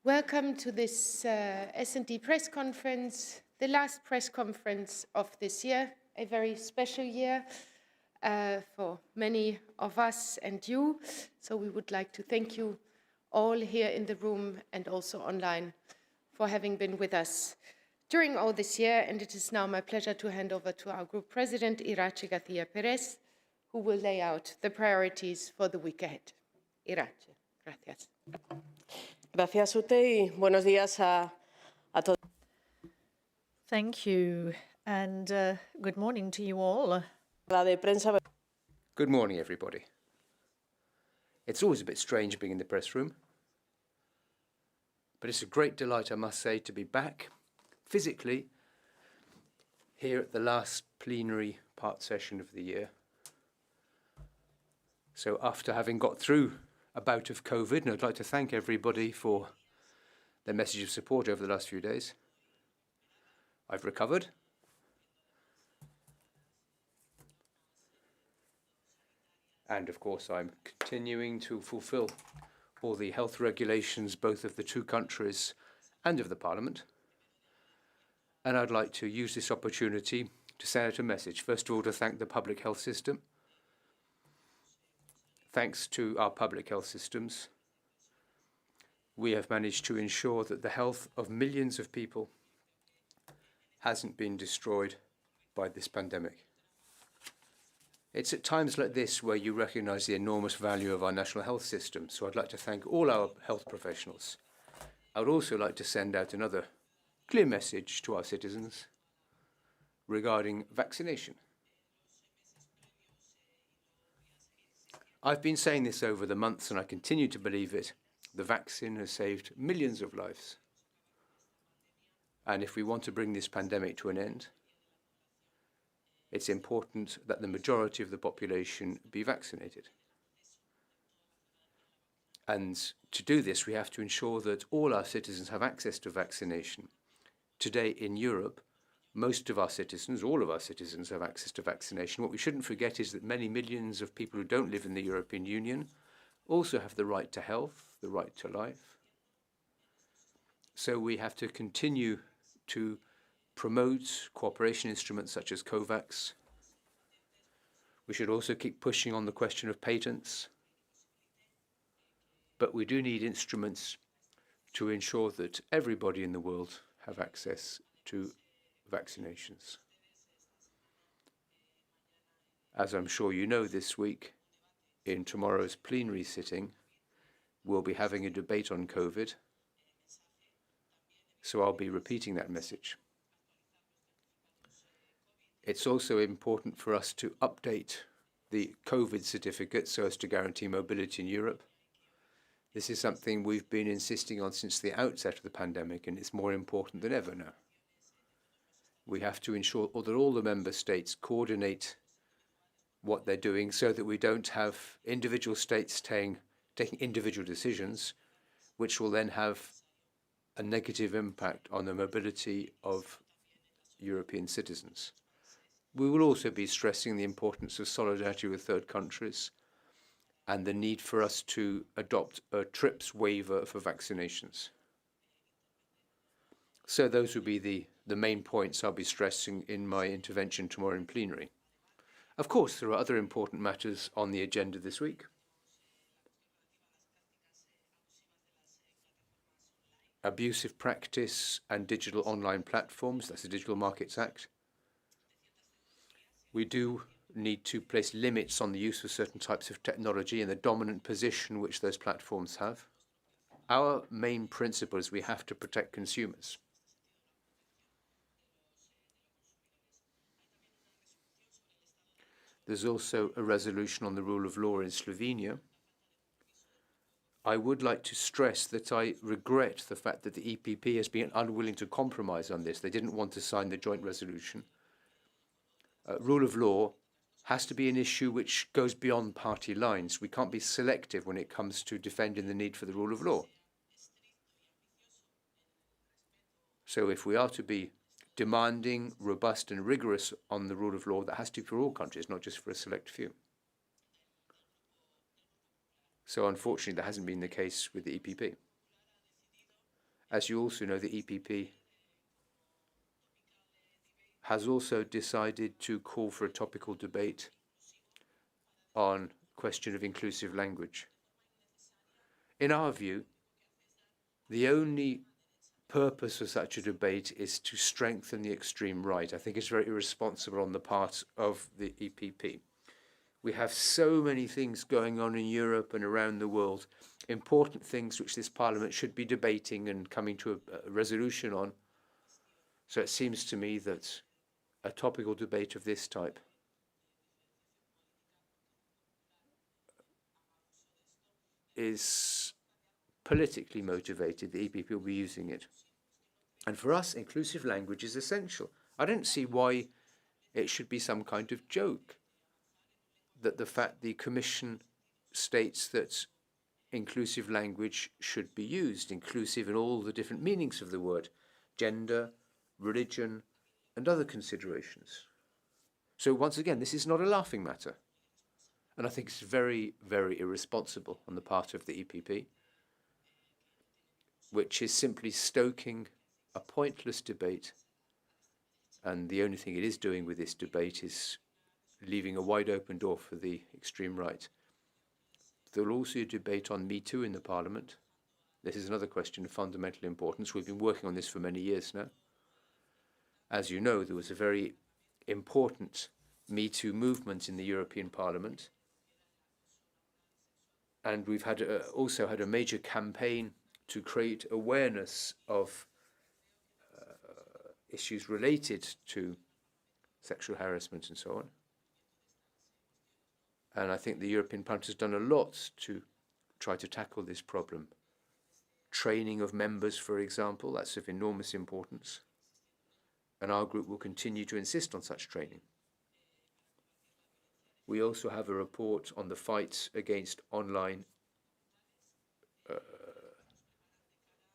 Welcome to this S&D press conference, the last press conference of this year, a very special year for many of us and you. So we would like to thank you all here in the room and also online for having been with us during all this year. And it is now my pleasure to hand over to our group president, Iratxe García Perez, who will lay out the priorities for the week ahead. Iratxe, gracias. Gracias, Ute, y buenos días a todos. Thank you, and good morning to you all. Good morning, everybody. It's always a bit strange being in the press room, but it's a great delight, I must say, to be back physically here at the last plenary part session of the year. So after having got through a bout of COVID, and I'd like to thank everybody for their message of support over the last few days, I've recovered. And of course, I'm continuing to fulfill all the health regulations, both of the two countries and of the Parliament. And I'd like to use this opportunity to send out a message. First of all, to thank the public health system. Thanks to our public health systems, we have managed to ensure that the health of millions of people hasn't been destroyed by this pandemic. It's at times like this where you recognize the enormous value of our national health system. So I'd like to thank all our health professionals. I would also like to send out another clear message to our citizens regarding vaccination. I've been saying this over the months, and I continue to believe it. The vaccine has saved millions of lives. And if we want to bring this pandemic to an end, it's important that the majority of the population be vaccinated. And to do this, we have to ensure that all our citizens have access to vaccination. Today in Europe, most of our citizens, all of our citizens, have access to vaccination. What we shouldn't forget is that many millions of people who don't live in the European Union also have the right to health, the right to life. So we have to continue to promote cooperation instruments such as COVAX. We should also keep pushing on the question of patents. But we do need instruments to ensure that everybody in the world have access to vaccinations. As I'm sure you know, this week, in tomorrow's plenary sitting, we'll be having a debate on COVID. So I'll be repeating that message. It's also important for us to update the COVID certificate so as to guarantee mobility in Europe. This is something we've been insisting on since the outset of the pandemic, and it's more important than ever now. We have to ensure that all the member states coordinate what they're doing so that we don't have individual states taking individual decisions, which will then have a negative impact on the mobility of European citizens. We will also be stressing the importance of solidarity with third countries and the need for us to adopt a TRIPS waiver for vaccinations. So those will be the main points I'll be stressing in my intervention tomorrow in plenary. Of course, there are other important matters on the agenda this week. Abusive practice and digital online platforms, that's the Digital Markets Act. We do need to place limits on the use of certain types of technology and the dominant position which those platforms have. Our main principle is we have to protect consumers. There's also a resolution on the rule of law in Slovenia. I would like to stress that I regret the fact that the EPP has been unwilling to compromise on this. They didn't want to sign the joint resolution. Rule of law has to be an issue which goes beyond party lines. We can't be selective when it comes to defending the need for the rule of law. So if we are to be demanding, robust and rigorous on the rule of law, that has to be for all countries, not just for a select few. So unfortunately, that hasn't been the case with the EPP. As you also know, the EPP has also decided to call for a topical debate on question of inclusive language. In our view, the only purpose of such a debate is to strengthen the extreme right. I think it's very irresponsible on the part of the EPP. We have so many things going on in Europe and around the world, important things which this Parliament should be debating and coming to a resolution on. So it seems to me that a topical debate of this type is politically motivated. The EPP will be using it. And for us, inclusive language is essential. I don't see why it should be some kind of joke that the fact the Commission states that inclusive language should be used, inclusive in all the different meanings of the word, gender, religion, and other considerations. So once again, this is not a laughing matter. And I think it's very, very irresponsible on the part of the EPP, which is simply stoking a pointless debate. And the only thing it is doing with this debate is leaving a wide open door for the extreme right. There will also be a debate on Me Too in the Parliament. This is another question of fundamental importance. We've been working on this for many years now. As you know, there was a very important Me Too movement in the European Parliament. And we've also had a major campaign to create awareness of issues related to sexual harassment and so on. And I think the European Parliament has done a lot to try to tackle this problem. Training of members, for example, that's of enormous importance. And our group will continue to insist on such training. We also have a report on the fight against online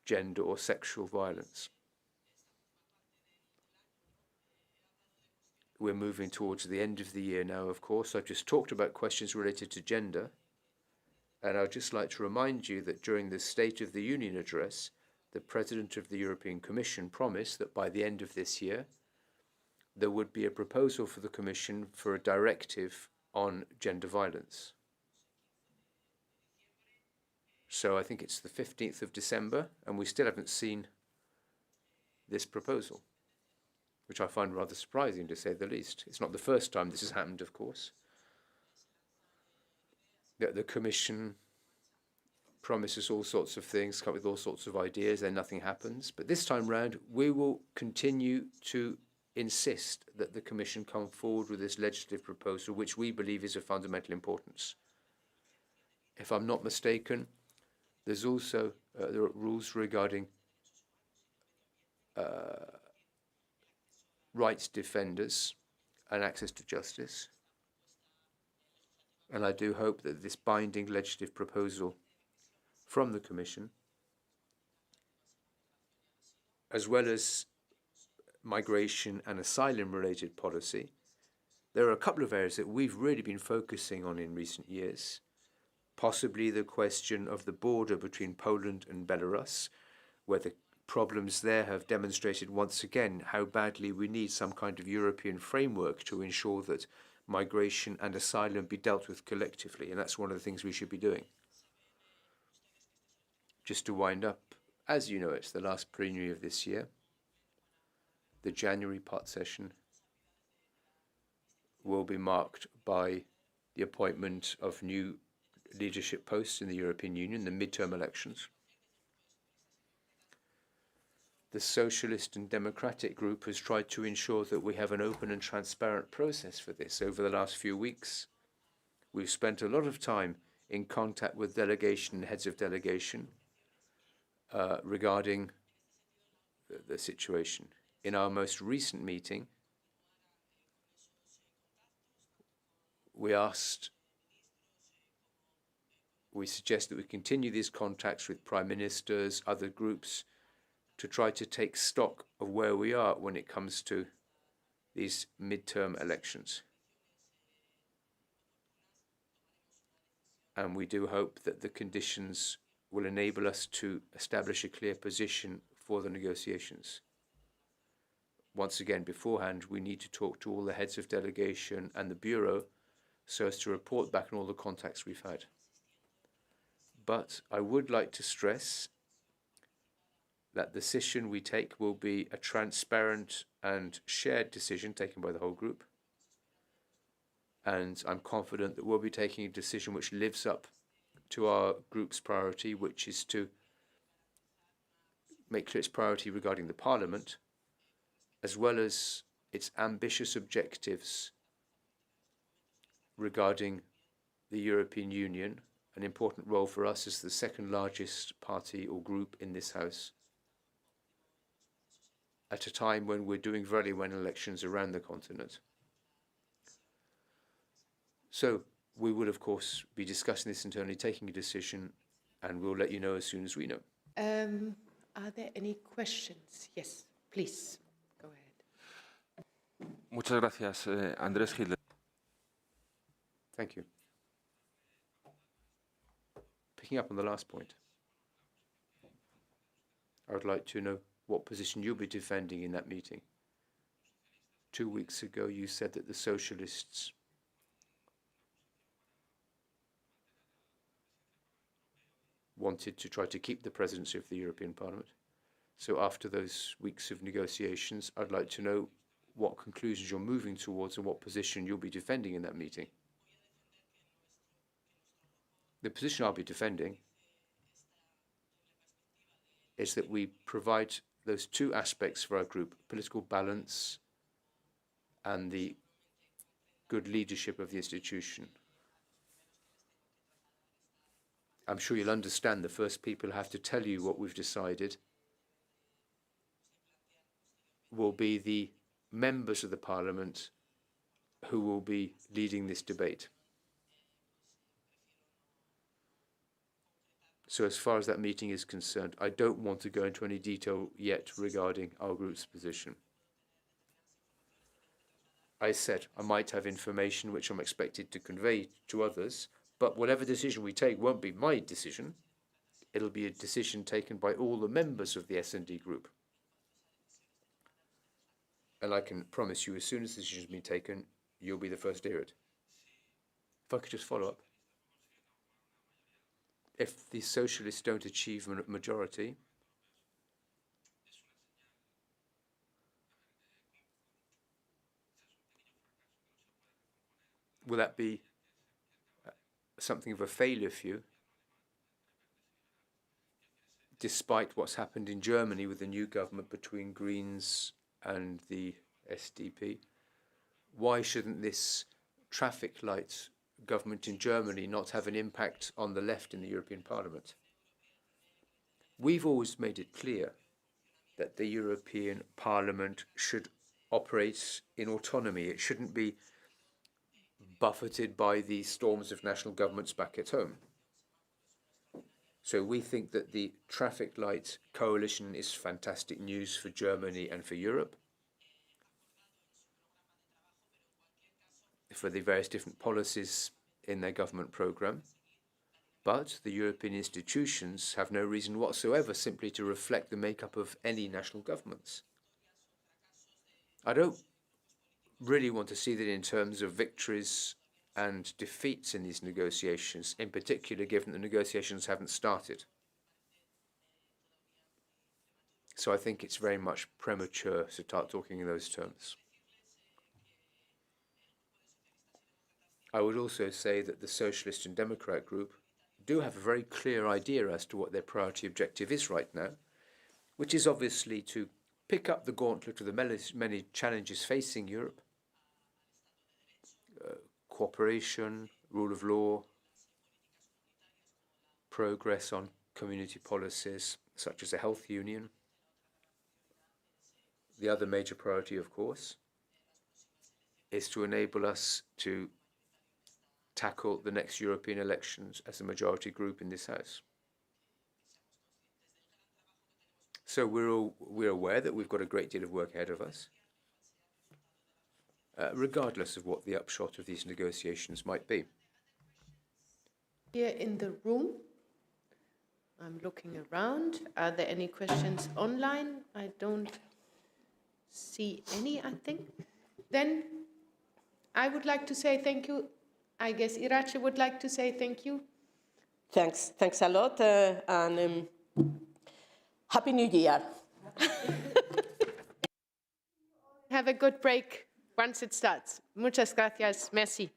gender or sexual violence. We're moving towards the end of the year now, of course. I've just talked about questions related to gender. And I'd just like to remind you that during the State of the Union address, the President of the European Commission promised that by the end of this year, there would be a proposal for the Commission for a directive on gender violence. So I think it's the 15th of December, and we still haven't seen this proposal, which I find rather surprising, to say the least. It's not the first time this has happened, of course. The Commission promises all sorts of things, come up with all sorts of ideas, then nothing happens. But this time round, we will continue to insist that the Commission come forward with this legislative proposal, which we believe is of fundamental importance. If I'm not mistaken, there's also there are rules regarding rights defenders and access to justice. And I do hope that this binding legislative proposal from the Commission, as well as migration and asylum-related policy, there are a couple of areas that we've really been focusing on in recent years. Possibly the question of the border between Poland and Belarus, where the problems there have demonstrated once again how badly we need some kind of European framework to ensure that migration and asylum be dealt with collectively, and that's one of the things we should be doing. Just to wind up, as you know, it's the last plenary of this year. The January part session will be marked by the appointment of new leadership posts in the European Union, the midterm elections. The Socialist and Democratic Group has tried to ensure that we have an open and transparent process for this. Over the last few weeks, we've spent a lot of time in contact with delegation and heads of delegation regarding the situation. In our most recent meeting, we suggest that we continue these contacts with prime ministers, other groups, to try to take stock of where we are when it comes to these midterm elections. And we do hope that the conditions will enable us to establish a clear position for the negotiations. Once again, beforehand, we need to talk to all the heads of delegation and the Bureau so as to report back on all the contacts we've had. But I would like to stress that the decision we take will be a transparent and shared decision taken by the whole group. And I'm confident that we'll be taking a decision which lives up to our group's priority, which is to make clear its priority regarding the Parliament, as well as its ambitious objectives regarding the European Union, an important role for us as the second largest party or group in this House, at a time when we're doing very well in elections around the continent. So we will, of course, be discussing this internally, taking a decision, and we'll let you know as soon as we know. Are there any questions? Yes, please, go ahead. Muchas gracias, Andrés Gil. Thank you. Picking up on the last point, I would like to know what position you'll be defending in that meeting. 2 weeks ago, you said that the Socialists wanted to try to keep the presidency of the European Parliament. So after those weeks of negotiations, I'd like to know what conclusions you're moving towards and what position you'll be defending in that meeting. The position I'll be defending is that we provide those two aspects for our group, political balance and the good leadership of the institution. I'm sure you'll understand the first people who have to tell you what we've decided will be the members of the Parliament who will be leading this debate. So as far as that meeting is concerned, I don't want to go into any detail yet regarding our group's position. I said I might have information which I'm expected to convey to others, but whatever decision we take won't be my decision. It'll be a decision taken by all the members of the S&D group. And I can promise you, as soon as the decision has been taken, you'll be the first to hear it. If I could just follow up. If the Socialists don't achieve a majority, will that be something of a failure for you, despite what's happened in Germany with the new government between Greens and the SDP? Why shouldn't this traffic light government in Germany not have an impact on the left in the European Parliament? We've always made it clear that the European Parliament should operate in autonomy. It shouldn't be buffeted by the storms of national governments back at home. So we think that the traffic light coalition is fantastic news for Germany and for Europe, for the various different policies in their government programme. But the European institutions have no reason whatsoever simply to reflect the makeup of any national governments. I don't really want to see that in terms of victories and defeats in these negotiations, in particular given the negotiations haven't started. So I think it's very much premature to start talking in those terms. I would also say that the Socialist and Democrat group do have a very clear idea as to what their priority objective is right now, which is obviously to pick up the gauntlet of the many challenges facing Europe. Cooperation, rule of law, progress on community policies such as a health union. The other major priority, of course, is to enable us to tackle the next European elections as a majority group in this House. So we're aware that we've got a great deal of work ahead of us, regardless of what the upshot of these negotiations might be. Here in the room, I'm looking around. Are there any questions online? I don't see any, I think. Then I would like to say thank you. I guess Iratxe would like to say thank you. Thanks a lot, and Happy New Year. Have a good break once it starts. Muchas gracias. Merci.